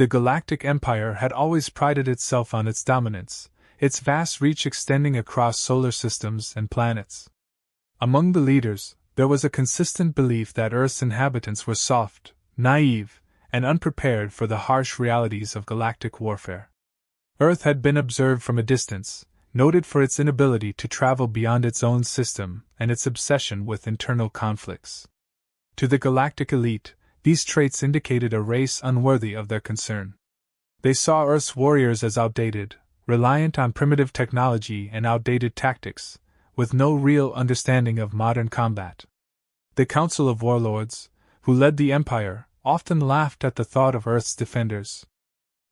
The Galactic Empire had always prided itself on its dominance, its vast reach extending across solar systems and planets. Among the leaders, there was a consistent belief that Earth's inhabitants were soft, naive, and unprepared for the harsh realities of galactic warfare. Earth had been observed from a distance, noted for its inability to travel beyond its own system and its obsession with internal conflicts. To the galactic elite, these traits indicated a race unworthy of their concern. They saw Earth's warriors as outdated, reliant on primitive technology and outdated tactics, with no real understanding of modern combat. The Council of Warlords, who led the Empire, often laughed at the thought of Earth's defenders.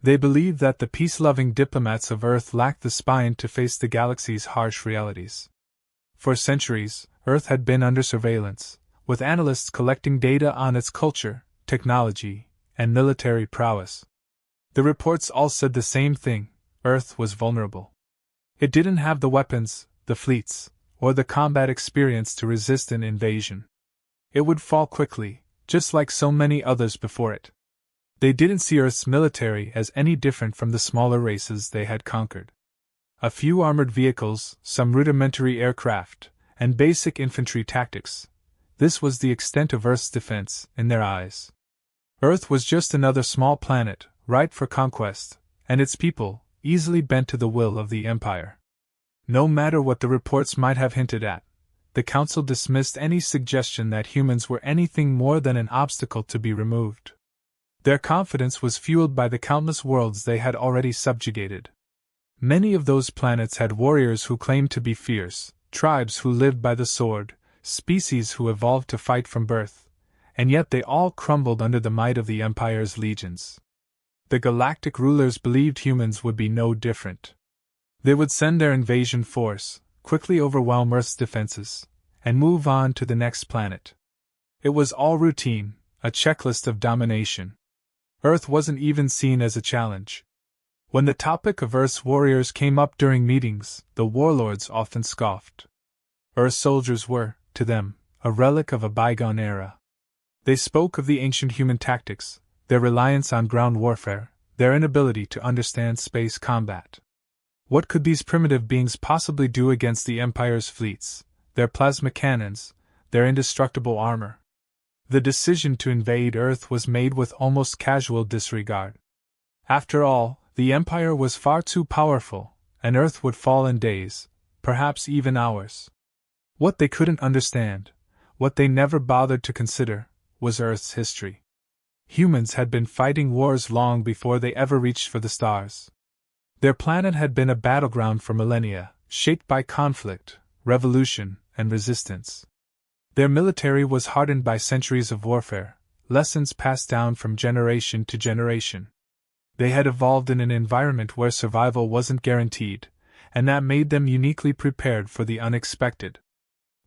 They believed that the peace-loving diplomats of Earth lacked the spine to face the galaxy's harsh realities. For centuries, Earth had been under surveillance, with analysts collecting data on its culture, technology, and military prowess. The reports all said the same thing: Earth was vulnerable. It didn't have the weapons, the fleets, or the combat experience to resist an invasion. It would fall quickly, just like so many others before it. They didn't see Earth's military as any different from the smaller races they had conquered. A few armored vehicles, some rudimentary aircraft, and basic infantry tactics. This was the extent of Earth's defense, in their eyes. Earth was just another small planet, ripe for conquest, and its people, easily bent to the will of the Empire. No matter what the reports might have hinted at, the Council dismissed any suggestion that humans were anything more than an obstacle to be removed. Their confidence was fueled by the countless worlds they had already subjugated. Many of those planets had warriors who claimed to be fierce, tribes who lived by the sword, species who evolved to fight from birth, and yet they all crumbled under the might of the Empire's legions. The galactic rulers believed humans would be no different. They would send their invasion force, quickly overwhelm Earth's defenses, and move on to the next planet. It was all routine, a checklist of domination. Earth wasn't even seen as a challenge. When the topic of Earth's warriors came up during meetings, the warlords often scoffed. Earth's soldiers were, to them, a relic of a bygone era. They spoke of the ancient human tactics, their reliance on ground warfare, their inability to understand space combat. What could these primitive beings possibly do against the Empire's fleets, their plasma cannons, their indestructible armor? The decision to invade Earth was made with almost casual disregard. After all, the Empire was far too powerful, and Earth would fall in days, perhaps even hours. What they couldn't understand, what they never bothered to consider, was Earth's history. Humans had been fighting wars long before they ever reached for the stars. Their planet had been a battleground for millennia, shaped by conflict, revolution, and resistance. Their military was hardened by centuries of warfare, lessons passed down from generation to generation. They had evolved in an environment where survival wasn't guaranteed, and that made them uniquely prepared for the unexpected.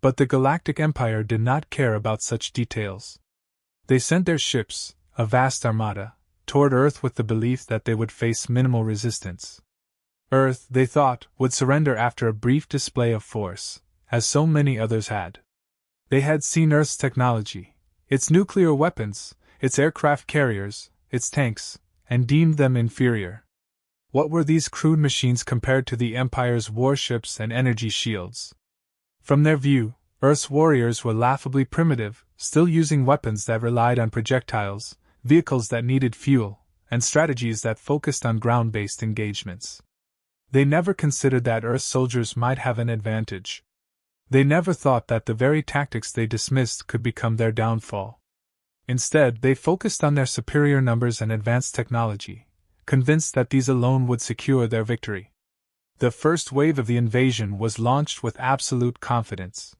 But the Galactic Empire did not care about such details. They sent their ships, a vast armada, toward Earth with the belief that they would face minimal resistance. Earth, they thought, would surrender after a brief display of force, as so many others had. They had seen Earth's technology, its nuclear weapons, its aircraft carriers, its tanks, and deemed them inferior. What were these crude machines compared to the Empire's warships and energy shields? From their view, Earth's warriors were laughably primitive, still using weapons that relied on projectiles, vehicles that needed fuel, and strategies that focused on ground-based engagements. They never considered that Earth's soldiers might have an advantage. They never thought that the very tactics they dismissed could become their downfall. Instead, they focused on their superior numbers and advanced technology, convinced that these alone would secure their victory. The first wave of the invasion was launched with absolute confidence.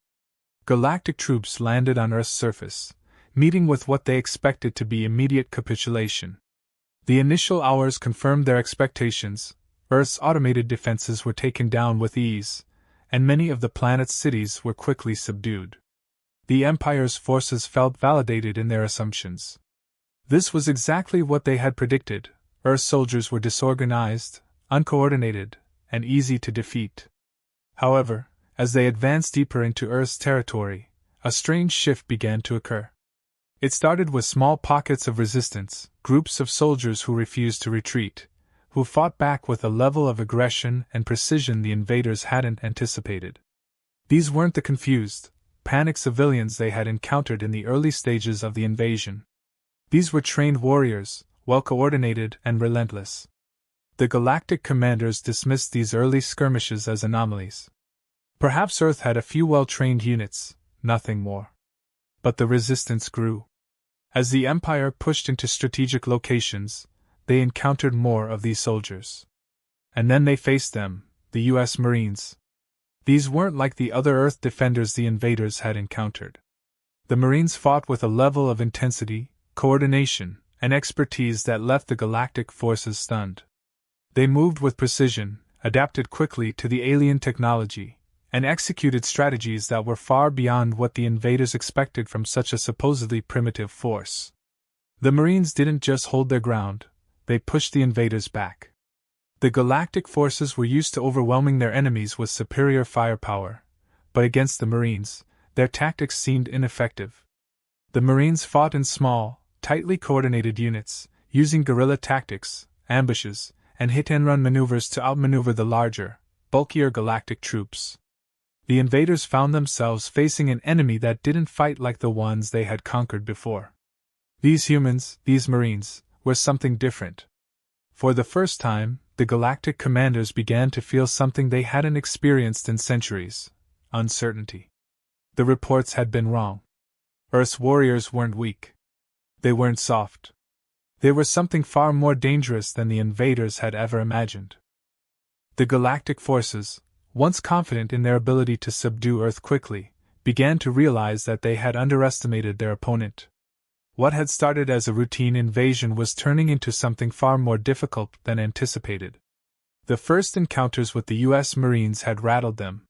Galactic troops landed on Earth's surface, meeting with what they expected to be immediate capitulation. The initial hours confirmed their expectations. Earth's automated defenses were taken down with ease, and many of the planet's cities were quickly subdued. The Empire's forces felt validated in their assumptions. This was exactly what they had predicted. Earth's soldiers were disorganized, uncoordinated, and easy to defeat. However, as they advanced deeper into Earth's territory, a strange shift began to occur. It started with small pockets of resistance, groups of soldiers who refused to retreat, who fought back with a level of aggression and precision the invaders hadn't anticipated. These weren't the confused, panicked civilians they had encountered in the early stages of the invasion. These were trained warriors, well-coordinated and relentless. The Galactic commanders dismissed these early skirmishes as anomalies. Perhaps Earth had a few well-trained units, nothing more. But the resistance grew. As the Empire pushed into strategic locations, they encountered more of these soldiers. And then they faced them, the U.S. Marines. These weren't like the other Earth defenders the invaders had encountered. The Marines fought with a level of intensity, coordination, and expertise that left the Galactic forces stunned. They moved with precision, adapted quickly to the alien technology, and executed strategies that were far beyond what the invaders expected from such a supposedly primitive force. The Marines didn't just hold their ground, they pushed the invaders back. The Galactic forces were used to overwhelming their enemies with superior firepower, but against the Marines, their tactics seemed ineffective. The Marines fought in small, tightly coordinated units, using guerrilla tactics, ambushes, and hit-and-run maneuvers to outmaneuver the larger, bulkier Galactic troops. The invaders found themselves facing an enemy that didn't fight like the ones they had conquered before. These humans, these Marines, were something different. For the first time, the Galactic commanders began to feel something they hadn't experienced in centuries: uncertainty. The reports had been wrong. Earth's warriors weren't weak. They weren't soft. They were something far more dangerous than the invaders had ever imagined. The Galactic forces, once confident in their ability to subdue Earth quickly, began to realize that they had underestimated their opponent. What had started as a routine invasion was turning into something far more difficult than anticipated. The first encounters with the U.S. Marines had rattled them.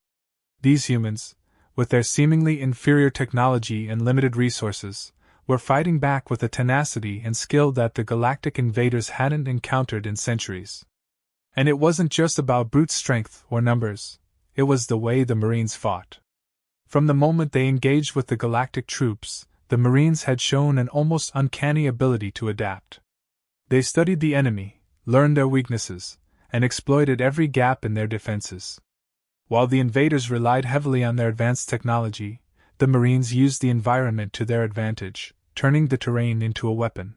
These humans, with their seemingly inferior technology and limited resources, were fighting back with a tenacity and skill that the Galactic invaders hadn't encountered in centuries. And it wasn't just about brute strength or numbers, it was the way the Marines fought. From the moment they engaged with the Galactic troops, the Marines had shown an almost uncanny ability to adapt. They studied the enemy, learned their weaknesses, and exploited every gap in their defenses. While the invaders relied heavily on their advanced technology, the Marines used the environment to their advantage, turning the terrain into a weapon.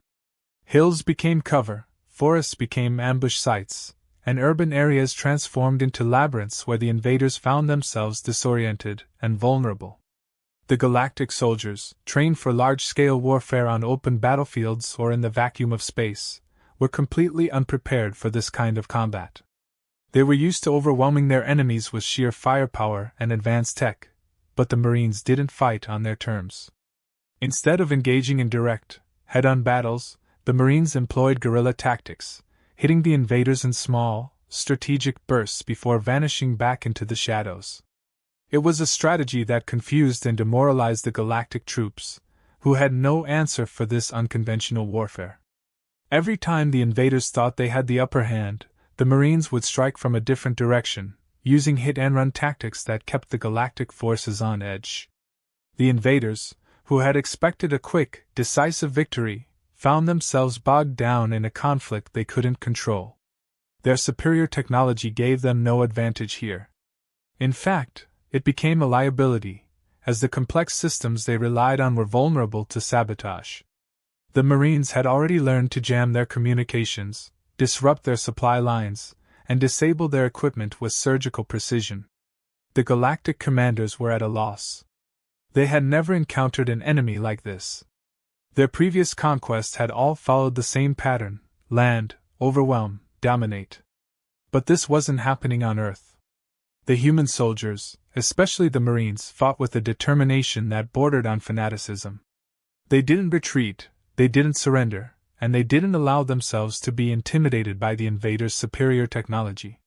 Hills became cover, forests became ambush sites, and urban areas transformed into labyrinths where the invaders found themselves disoriented and vulnerable. The Galactic soldiers, trained for large-scale warfare on open battlefields or in the vacuum of space, were completely unprepared for this kind of combat. They were used to overwhelming their enemies with sheer firepower and advanced tech, but the Marines didn't fight on their terms. Instead of engaging in direct, head-on battles, the Marines employed guerrilla tactics, hitting the invaders in small, strategic bursts before vanishing back into the shadows. It was a strategy that confused and demoralized the Galactic troops, who had no answer for this unconventional warfare. Every time the invaders thought they had the upper hand, the Marines would strike from a different direction, using hit-and-run tactics that kept the Galactic forces on edge. The invaders, who had expected a quick, decisive victory, found themselves bogged down in a conflict they couldn't control. Their superior technology gave them no advantage here. In fact, it became a liability, as the complex systems they relied on were vulnerable to sabotage. The Marines had already learned to jam their communications, disrupt their supply lines, and disable their equipment with surgical precision. The Galactic commanders were at a loss. They had never encountered an enemy like this. Their previous conquests had all followed the same pattern: land, overwhelm, dominate. But this wasn't happening on Earth. The human soldiers, especially the Marines, fought with a determination that bordered on fanaticism. They didn't retreat, they didn't surrender, and they didn't allow themselves to be intimidated by the invaders' superior technology.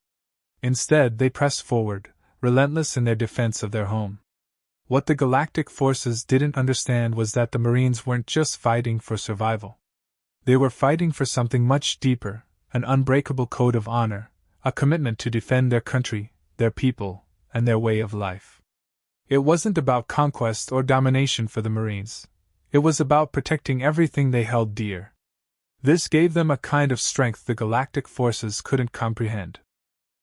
Instead, they pressed forward, relentless in their defense of their home. What the Galactic forces didn't understand was that the Marines weren't just fighting for survival. They were fighting for something much deeper, an unbreakable code of honor, a commitment to defend their country, their people, and their way of life. It wasn't about conquest or domination for the Marines. It was about protecting everything they held dear. This gave them a kind of strength the galactic forces couldn't comprehend.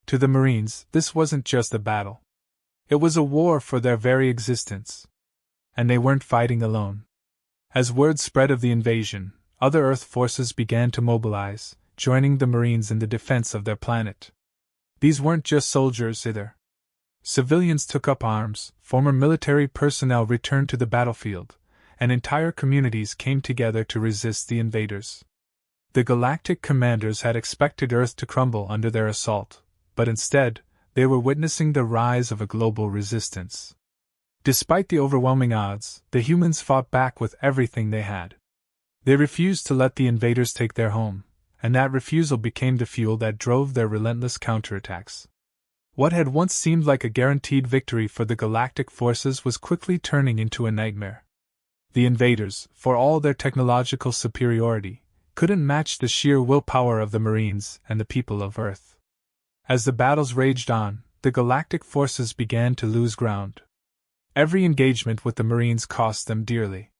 To the Marines, this wasn't just a battle. It was a war for their very existence. And they weren't fighting alone. As word spread of the invasion, other Earth forces began to mobilize, joining the Marines in the defense of their planet. These weren't just soldiers either. Civilians took up arms, former military personnel returned to the battlefield, and entire communities came together to resist the invaders. The galactic commanders had expected Earth to crumble under their assault, but instead, they were witnessing the rise of a global resistance. Despite the overwhelming odds, the humans fought back with everything they had. They refused to let the invaders take their home, and that refusal became the fuel that drove their relentless counterattacks. What had once seemed like a guaranteed victory for the galactic forces was quickly turning into a nightmare. The invaders, for all their technological superiority, couldn't match the sheer willpower of the Marines and the people of Earth. As the battles raged on, the galactic forces began to lose ground. Every engagement with the Marines cost them dearly.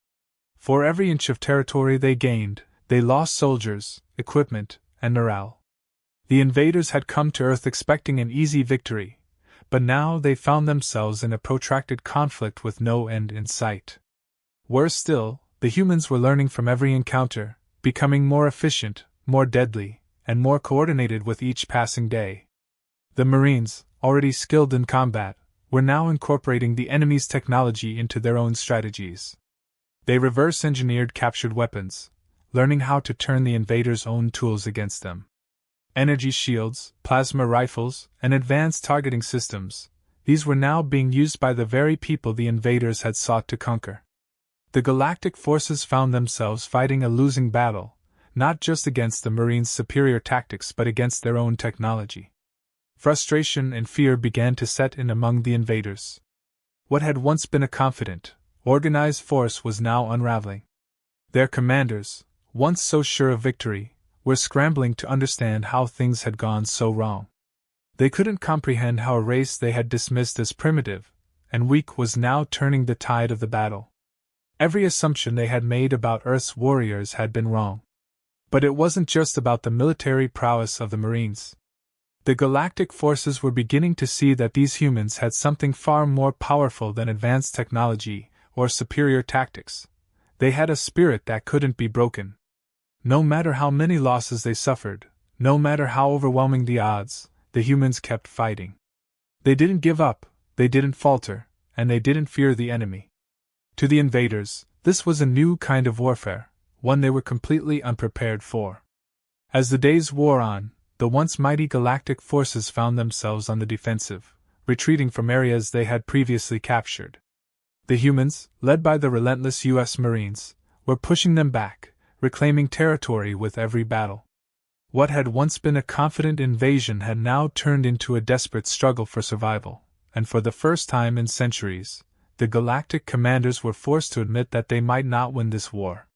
For every inch of territory they gained, they lost soldiers, equipment, and morale. The invaders had come to Earth expecting an easy victory, but now they found themselves in a protracted conflict with no end in sight. Worse still, the humans were learning from every encounter, becoming more efficient, more deadly, and more coordinated with each passing day. The Marines, already skilled in combat, were now incorporating the enemy's technology into their own strategies. They reverse-engineered captured weapons, learning how to turn the invaders' own tools against them. Energy shields, plasma rifles, and advanced targeting systems, these were now being used by the very people the invaders had sought to conquer. The galactic forces found themselves fighting a losing battle, not just against the Marines' superior tactics but against their own technology. Frustration and fear began to set in among the invaders. What had once been a confident, organized force was now unraveling. Their commanders, once so sure of victory, were scrambling to understand how things had gone so wrong. They couldn't comprehend how a race they had dismissed as primitive and weak was now turning the tide of the battle. Every assumption they had made about Earth's warriors had been wrong. But it wasn't just about the military prowess of the Marines. The galactic forces were beginning to see that these humans had something far more powerful than advanced technology or superior tactics. They had a spirit that couldn't be broken. No matter how many losses they suffered, no matter how overwhelming the odds, the humans kept fighting. They didn't give up, they didn't falter, and they didn't fear the enemy. To the invaders, this was a new kind of warfare, one they were completely unprepared for. As the days wore on, the once mighty galactic forces found themselves on the defensive, retreating from areas they had previously captured. The humans, led by the relentless U.S. Marines, were pushing them back, reclaiming territory with every battle. What had once been a confident invasion had now turned into a desperate struggle for survival, and for the first time in centuries, the galactic commanders were forced to admit that they might not win this war.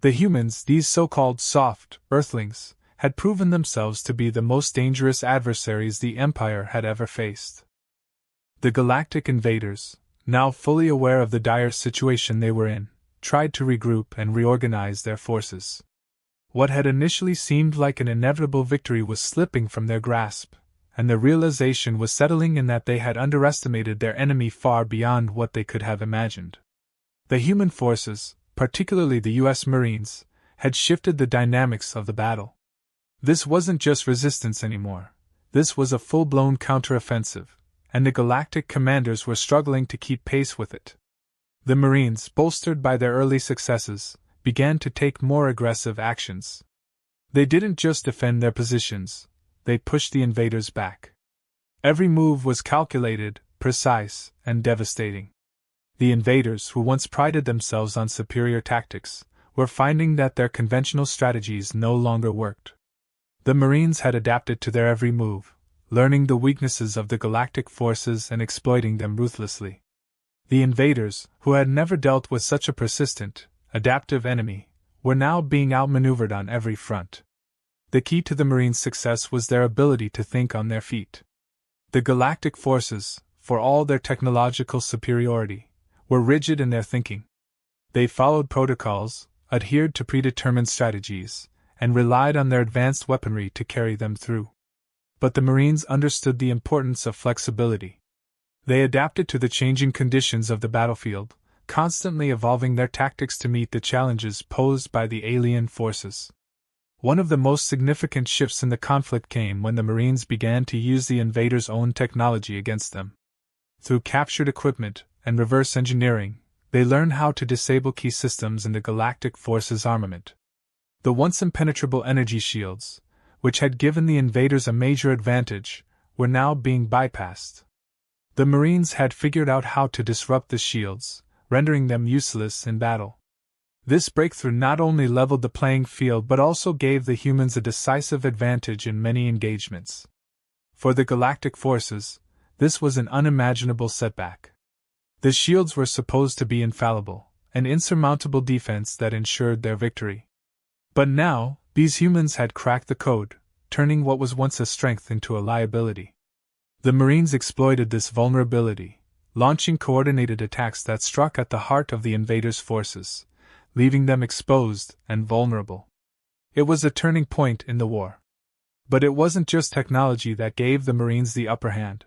The humans, these so-called soft Earthlings, had proven themselves to be the most dangerous adversaries the Empire had ever faced. The galactic invaders, now fully aware of the dire situation they were in, tried to regroup and reorganize their forces. What had initially seemed like an inevitable victory was slipping from their grasp, and the realization was settling in that they had underestimated their enemy far beyond what they could have imagined. The human forces, particularly the U.S. Marines, had shifted the dynamics of the battle. This wasn't just resistance anymore. This was a full-blown counteroffensive, and the galactic commanders were struggling to keep pace with it. The Marines, bolstered by their early successes, began to take more aggressive actions. They didn't just defend their positions, they pushed the invaders back. Every move was calculated, precise, and devastating. The invaders, who once prided themselves on superior tactics, were finding that their conventional strategies no longer worked. The Marines had adapted to their every move, learning the weaknesses of the galactic forces and exploiting them ruthlessly. The invaders, who had never dealt with such a persistent, adaptive enemy, were now being outmaneuvered on every front. The key to the Marines' success was their ability to think on their feet. The galactic forces, for all their technological superiority, were rigid in their thinking. They followed protocols, adhered to predetermined strategies, and relied on their advanced weaponry to carry them through. But the Marines understood the importance of flexibility. They adapted to the changing conditions of the battlefield, constantly evolving their tactics to meet the challenges posed by the alien forces. One of the most significant shifts in the conflict came when the Marines began to use the invaders' own technology against them. Through captured equipment and reverse engineering, they learned how to disable key systems in the Galactic Force's armament. The once impenetrable energy shields, which had given the invaders a major advantage, were now being bypassed. The Marines had figured out how to disrupt the shields, rendering them useless in battle. This breakthrough not only leveled the playing field but also gave the humans a decisive advantage in many engagements. For the Galactic Forces, this was an unimaginable setback. The shields were supposed to be infallible, an insurmountable defense that ensured their victory. But now, these humans had cracked the code, turning what was once a strength into a liability. The Marines exploited this vulnerability, launching coordinated attacks that struck at the heart of the invaders' forces, leaving them exposed and vulnerable. It was a turning point in the war. But it wasn't just technology that gave the Marines the upper hand.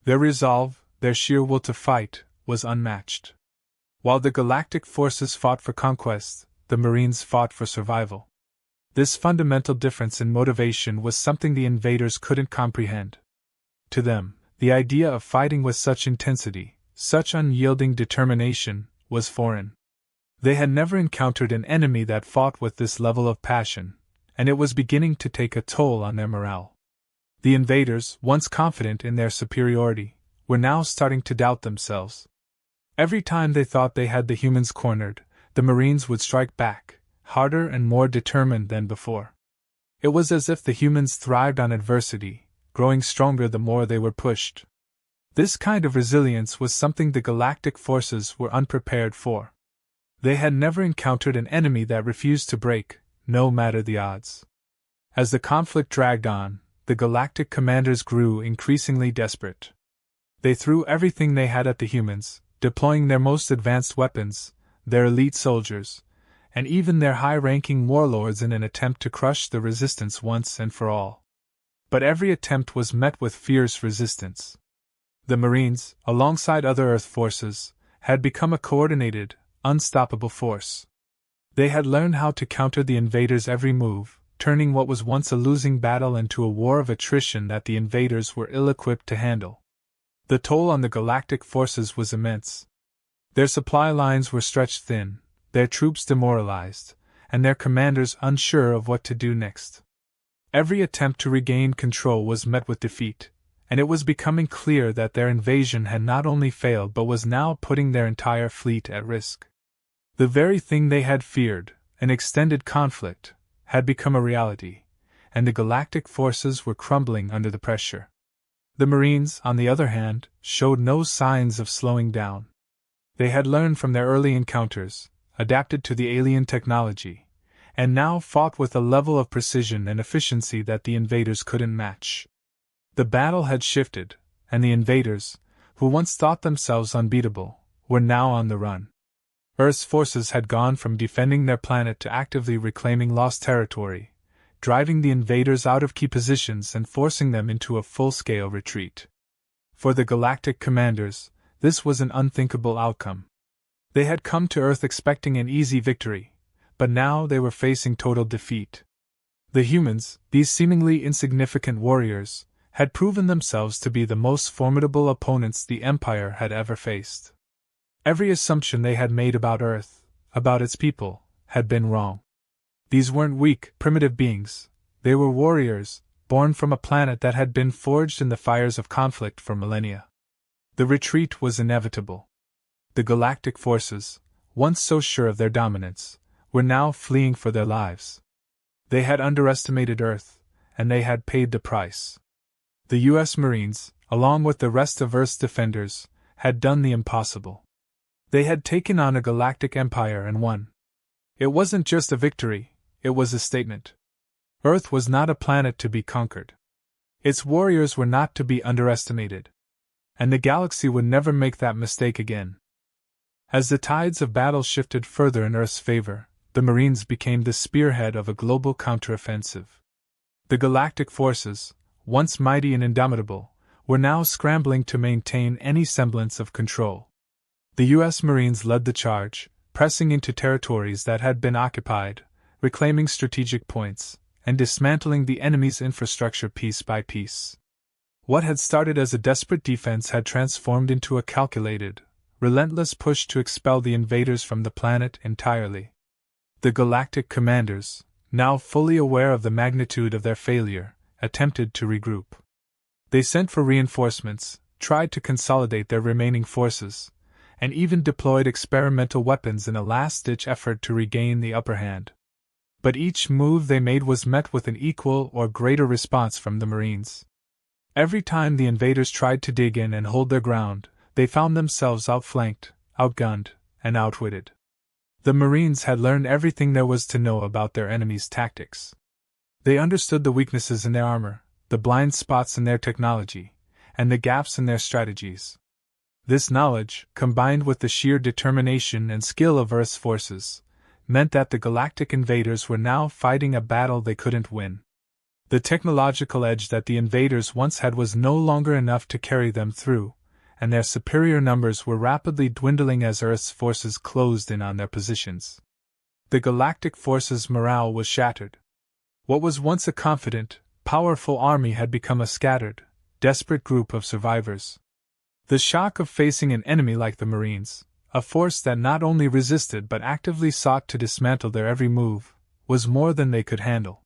Their resolve, their sheer will to fight, was unmatched. While the Galactic Forces fought for conquest, the Marines fought for survival. This fundamental difference in motivation was something the invaders couldn't comprehend. To them, the idea of fighting with such intensity, such unyielding determination, was foreign. They had never encountered an enemy that fought with this level of passion, and it was beginning to take a toll on their morale. The invaders, once confident in their superiority, were now starting to doubt themselves. Every time they thought they had the humans cornered, the Marines would strike back, harder and more determined than before. It was as if the humans thrived on adversity, growing stronger the more they were pushed. This kind of resilience was something the Galactic Forces were unprepared for. They had never encountered an enemy that refused to break, no matter the odds. As the conflict dragged on, the Galactic commanders grew increasingly desperate. They threw everything they had at the humans, deploying their most advanced weapons, their elite soldiers, and even their high-ranking warlords in an attempt to crush the resistance once and for all. But every attempt was met with fierce resistance. The Marines, alongside other Earth forces, had become a coordinated, unstoppable force. They had learned how to counter the invaders' every move, turning what was once a losing battle into a war of attrition that the invaders were ill-equipped to handle. The toll on the Galactic Forces was immense. Their supply lines were stretched thin, their troops demoralized, and their commanders unsure of what to do next. Every attempt to regain control was met with defeat, and it was becoming clear that their invasion had not only failed but was now putting their entire fleet at risk. The very thing they had feared, an extended conflict, had become a reality, and the Galactic Forces were crumbling under the pressure. The Marines, on the other hand, showed no signs of slowing down. They had learned from their early encounters, adapted to the alien technology, and now fought with a level of precision and efficiency that the invaders couldn't match. The battle had shifted, and the invaders, who once thought themselves unbeatable, were now on the run. Earth's forces had gone from defending their planet to actively reclaiming lost territory, driving the invaders out of key positions and forcing them into a full-scale retreat. For the Galactic commanders, this was an unthinkable outcome. They had come to Earth expecting an easy victory, but now they were facing total defeat. The humans, these seemingly insignificant warriors, had proven themselves to be the most formidable opponents the Empire had ever faced. Every assumption they had made about Earth, about its people, had been wrong. These weren't weak, primitive beings. They were warriors, born from a planet that had been forged in the fires of conflict for millennia. The retreat was inevitable. The Galactic Forces, once so sure of their dominance, were now fleeing for their lives. They had underestimated Earth, and they had paid the price. The U.S. Marines, along with the rest of Earth's defenders, had done the impossible. They had taken on a galactic empire and won. It wasn't just a victory, it was a statement. Earth was not a planet to be conquered. Its warriors were not to be underestimated. And the galaxy would never make that mistake again. As the tides of battle shifted further in Earth's favor, the Marines became the spearhead of a global counteroffensive. The Galactic forces, once mighty and indomitable, were now scrambling to maintain any semblance of control. The U.S. Marines led the charge, pressing into territories that had been occupied, reclaiming strategic points, and dismantling the enemy's infrastructure piece by piece. What had started as a desperate defense had transformed into a calculated, relentless push to expel the invaders from the planet entirely. The Galactic commanders, now fully aware of the magnitude of their failure, attempted to regroup. They sent for reinforcements, tried to consolidate their remaining forces, and even deployed experimental weapons in a last-ditch effort to regain the upper hand. But each move they made was met with an equal or greater response from the Marines. Every time the invaders tried to dig in and hold their ground, they found themselves outflanked, outgunned, and outwitted. The Marines had learned everything there was to know about their enemy's tactics. They understood the weaknesses in their armor, the blind spots in their technology, and the gaps in their strategies. This knowledge, combined with the sheer determination and skill of Earth's forces, meant that the Galactic invaders were now fighting a battle they couldn't win. The technological edge that the invaders once had was no longer enough to carry them through, and their superior numbers were rapidly dwindling as Earth's forces closed in on their positions. The Galactic forces' morale was shattered. What was once a confident, powerful army had become a scattered, desperate group of survivors. The shock of facing an enemy like the Marines, a force that not only resisted but actively sought to dismantle their every move, was more than they could handle.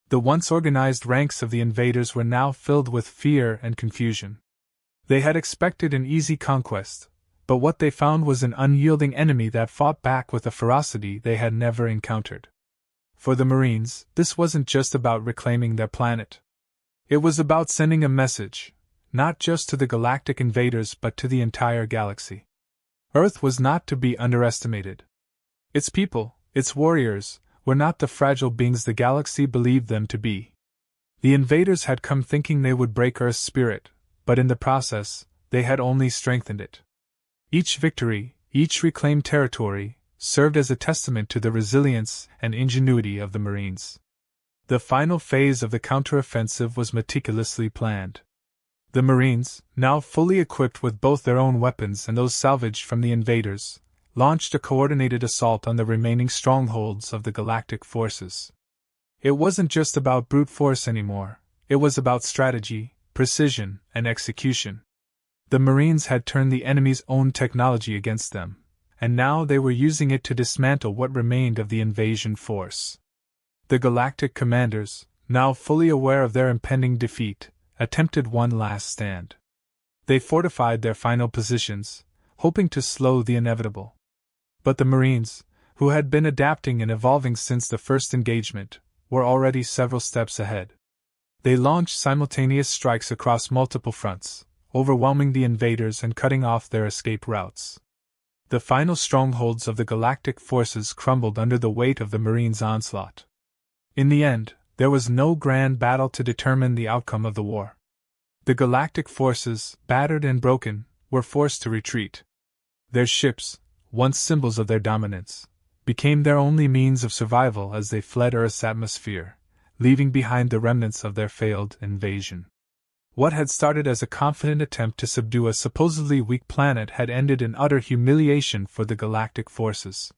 The once organized ranks of the invaders were now filled with fear and confusion. They had expected an easy conquest, but what they found was an unyielding enemy that fought back with a ferocity they had never encountered. For the Marines, this wasn't just about reclaiming their planet. It was about sending a message, not just to the Galactic invaders but to the entire galaxy. Earth was not to be underestimated. Its people, its warriors, were not the fragile beings the galaxy believed them to be. The invaders had come thinking they would break Earth's spirit, but in the process, they had only strengthened it. Each victory, each reclaimed territory, served as a testament to the resilience and ingenuity of the Marines. The final phase of the counteroffensive was meticulously planned. The Marines, now fully equipped with both their own weapons and those salvaged from the invaders, launched a coordinated assault on the remaining strongholds of the Galactic forces. It wasn't just about brute force anymore, it was about strategy, precision, and execution. The Marines had turned the enemy's own technology against them, and now they were using it to dismantle what remained of the invasion force. The Galactic commanders, now fully aware of their impending defeat, attempted one last stand. They fortified their final positions, hoping to slow the inevitable. But the Marines, who had been adapting and evolving since the first engagement, were already several steps ahead. They launched simultaneous strikes across multiple fronts, overwhelming the invaders and cutting off their escape routes. The final strongholds of the Galactic forces crumbled under the weight of the Marines' onslaught. In the end, there was no grand battle to determine the outcome of the war. The Galactic forces, battered and broken, were forced to retreat. Their ships, once symbols of their dominance, became their only means of survival as they fled Earth's atmosphere, leaving behind the remnants of their failed invasion. What had started as a confident attempt to subdue a supposedly weak planet had ended in utter humiliation for the Galactic forces.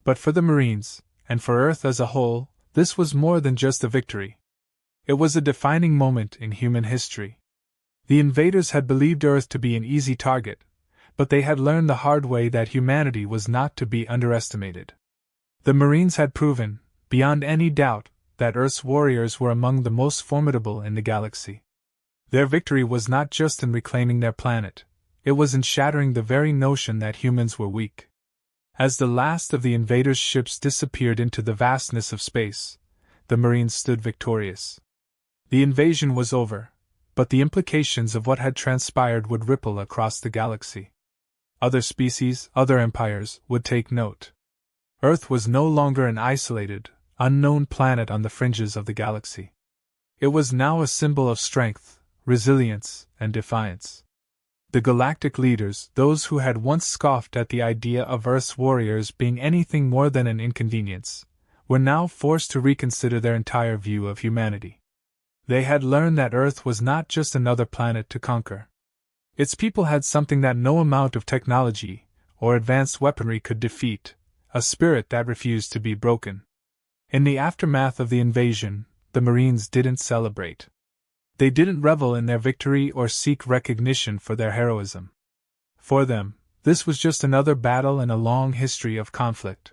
But for the Marines, and for Earth as a whole, this was more than just a victory. It was a defining moment in human history. The invaders had believed Earth to be an easy target, but they had learned the hard way that humanity was not to be underestimated. The Marines had proven, beyond any doubt, that Earth's warriors were among the most formidable in the galaxy. Their victory was not just in reclaiming their planet, it was in shattering the very notion that humans were weak. As the last of the invaders' ships disappeared into the vastness of space, the Marines stood victorious. The invasion was over, but the implications of what had transpired would ripple across the galaxy. Other species, other empires, would take note. Earth was no longer an isolated, unknown planet on the fringes of the galaxy. It was now a symbol of strength, resilience, and defiance. The galactic leaders, those who had once scoffed at the idea of Earth's warriors being anything more than an inconvenience, were now forced to reconsider their entire view of humanity. They had learned that Earth was not just another planet to conquer. Its people had something that no amount of technology or advanced weaponry could defeat, a spirit that refused to be broken. In the aftermath of the invasion, the Marines didn't celebrate. They didn't revel in their victory or seek recognition for their heroism. For them, this was just another battle in a long history of conflict.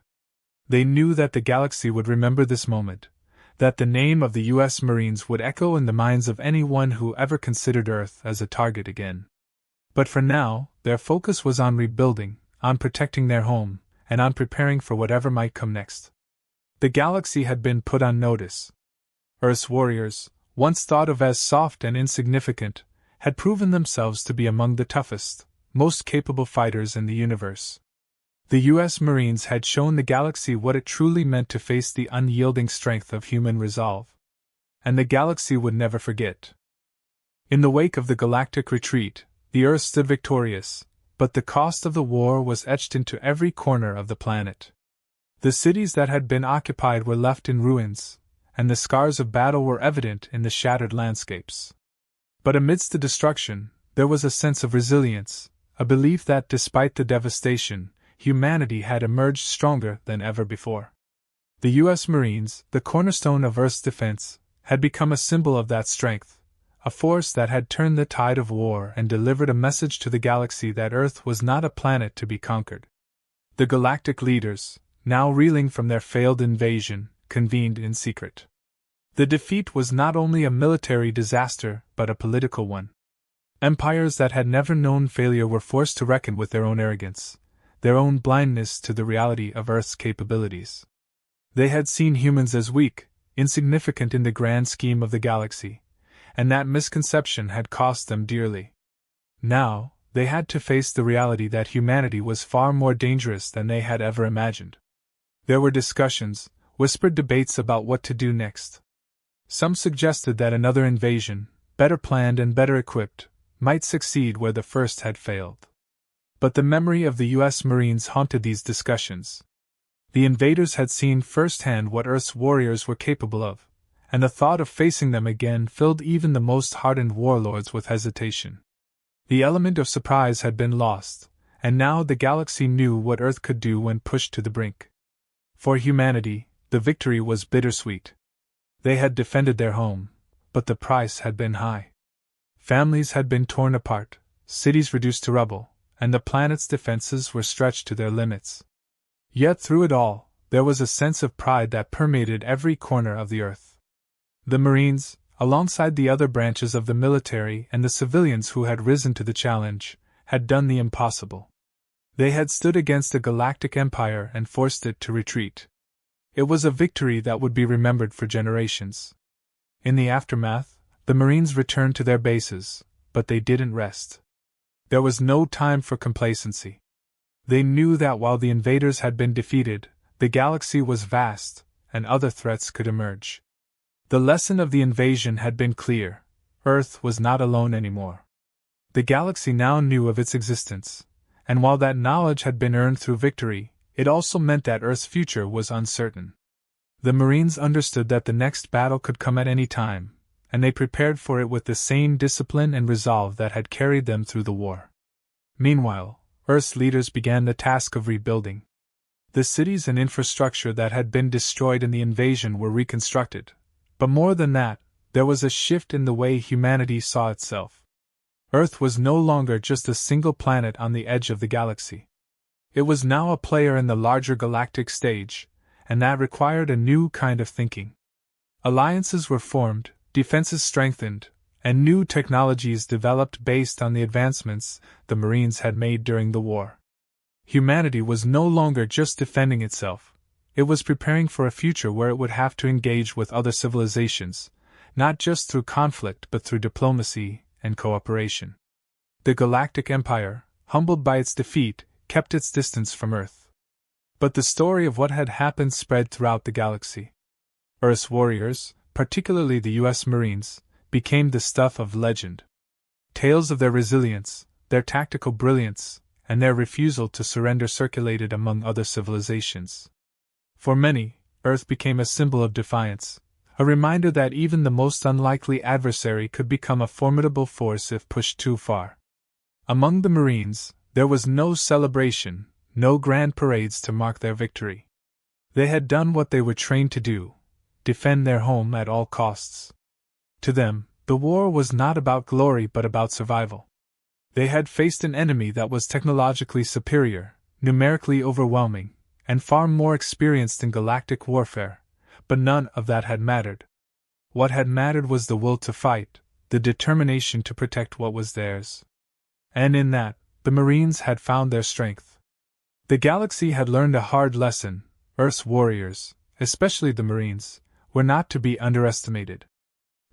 They knew that the galaxy would remember this moment, that the name of the U.S. Marines would echo in the minds of anyone who ever considered Earth as a target again. But for now, their focus was on rebuilding, on protecting their home, and on preparing for whatever might come next. The galaxy had been put on notice. Earth's warriors, once thought of as soft and insignificant, had proven themselves to be among the toughest, most capable fighters in the universe. The U.S. Marines had shown the galaxy what it truly meant to face the unyielding strength of human resolve. And the galaxy would never forget. In the wake of the galactic retreat, the Earth stood victorious, but the cost of the war was etched into every corner of the planet. The cities that had been occupied were left in ruins, and the scars of battle were evident in the shattered landscapes. But amidst the destruction, there was a sense of resilience, a belief that despite the devastation, humanity had emerged stronger than ever before. The U.S. Marines, the cornerstone of Earth's defense, had become a symbol of that strength, a force that had turned the tide of war and delivered a message to the galaxy that Earth was not a planet to be conquered. The galactic leaders, now reeling from their failed invasion, convened in secret. The defeat was not only a military disaster but a political one. Empires that had never known failure were forced to reckon with their own arrogance, their own blindness to the reality of Earth's capabilities. They had seen humans as weak, insignificant in the grand scheme of the galaxy, and that misconception had cost them dearly. Now, they had to face the reality that humanity was far more dangerous than they had ever imagined. There were discussions, whispered debates about what to do next. Some suggested that another invasion, better planned and better equipped, might succeed where the first had failed. But the memory of the U.S. Marines haunted these discussions. The invaders had seen firsthand what Earth's warriors were capable of, and the thought of facing them again filled even the most hardened warlords with hesitation. The element of surprise had been lost, and now the galaxy knew what Earth could do when pushed to the brink. For humanity, the victory was bittersweet. They had defended their home, but the price had been high. Families had been torn apart, cities reduced to rubble, and the planet's defenses were stretched to their limits. Yet through it all, there was a sense of pride that permeated every corner of the Earth. The Marines, alongside the other branches of the military and the civilians who had risen to the challenge, had done the impossible. They had stood against a galactic empire and forced it to retreat. It was a victory that would be remembered for generations. In the aftermath, the Marines returned to their bases, but they didn't rest. There was no time for complacency. They knew that while the invaders had been defeated, the galaxy was vast, and other threats could emerge. The lesson of the invasion had been clear: Earth was not alone anymore. The galaxy now knew of its existence, and while that knowledge had been earned through victory, it also meant that Earth's future was uncertain. The Marines understood that the next battle could come at any time, and they prepared for it with the same discipline and resolve that had carried them through the war. Meanwhile, Earth's leaders began the task of rebuilding. The cities and infrastructure that had been destroyed in the invasion were reconstructed, but more than that, there was a shift in the way humanity saw itself. Earth was no longer just a single planet on the edge of the galaxy. It was now a player in the larger galactic stage, and that required a new kind of thinking. Alliances were formed, defenses strengthened, and new technologies developed based on the advancements the Marines had made during the war. Humanity was no longer just defending itself, it was preparing for a future where it would have to engage with other civilizations, not just through conflict but through diplomacy and cooperation. The Galactic Empire, humbled by its defeat, kept its distance from Earth. But the story of what had happened spread throughout the galaxy. Earth's warriors, particularly the U.S. Marines, became the stuff of legend. Tales of their resilience, their tactical brilliance, and their refusal to surrender circulated among other civilizations. For many, Earth became a symbol of defiance, a reminder that even the most unlikely adversary could become a formidable force if pushed too far. Among the Marines, there was no celebration, no grand parades to mark their victory. They had done what they were trained to do: defend their home at all costs. To them, the war was not about glory but about survival. They had faced an enemy that was technologically superior, numerically overwhelming, and far more experienced in galactic warfare, but none of that had mattered. What had mattered was the will to fight, the determination to protect what was theirs. And in that, the Marines had found their strength. The galaxy had learned a hard lesson: Earth's warriors, especially the Marines, were not to be underestimated.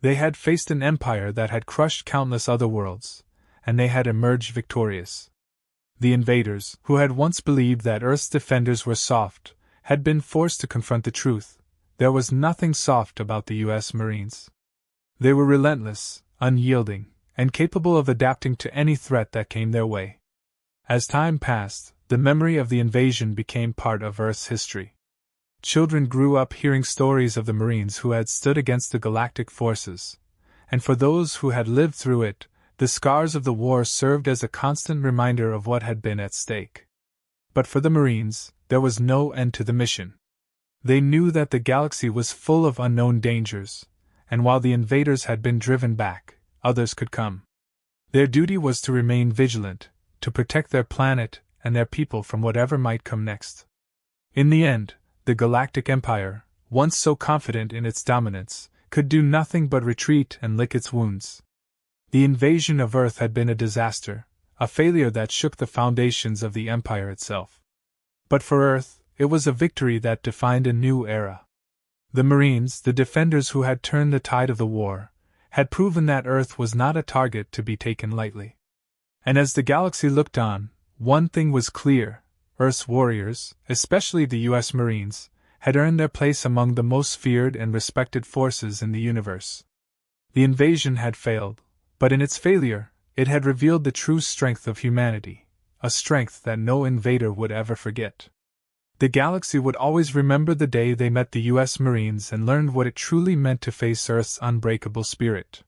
They had faced an empire that had crushed countless other worlds, and they had emerged victorious. The invaders, who had once believed that Earth's defenders were soft, had been forced to confront the truth: there was nothing soft about the U.S. Marines. They were relentless, unyielding, and capable of adapting to any threat that came their way. As time passed, the memory of the invasion became part of Earth's history. Children grew up hearing stories of the Marines who had stood against the galactic forces, and for those who had lived through it, the scars of the war served as a constant reminder of what had been at stake. But for the Marines, there was no end to the mission. They knew that the galaxy was full of unknown dangers, and while the invaders had been driven back, others could come. Their duty was to remain vigilant, to protect their planet and their people from whatever might come next. In the end, the Galactic Empire, once so confident in its dominance, could do nothing but retreat and lick its wounds. The invasion of Earth had been a disaster, a failure that shook the foundations of the Empire itself. But for Earth, it was a victory that defined a new era. The Marines, the defenders who had turned the tide of the war, had proven that Earth was not a target to be taken lightly. And as the galaxy looked on, one thing was clear: Earth's warriors, especially the U.S. Marines, had earned their place among the most feared and respected forces in the universe. The invasion had failed, but in its failure, it had revealed the true strength of humanity, a strength that no invader would ever forget. The galaxy would always remember the day they met the U.S. Marines and learned what it truly meant to face Earth's unbreakable spirit.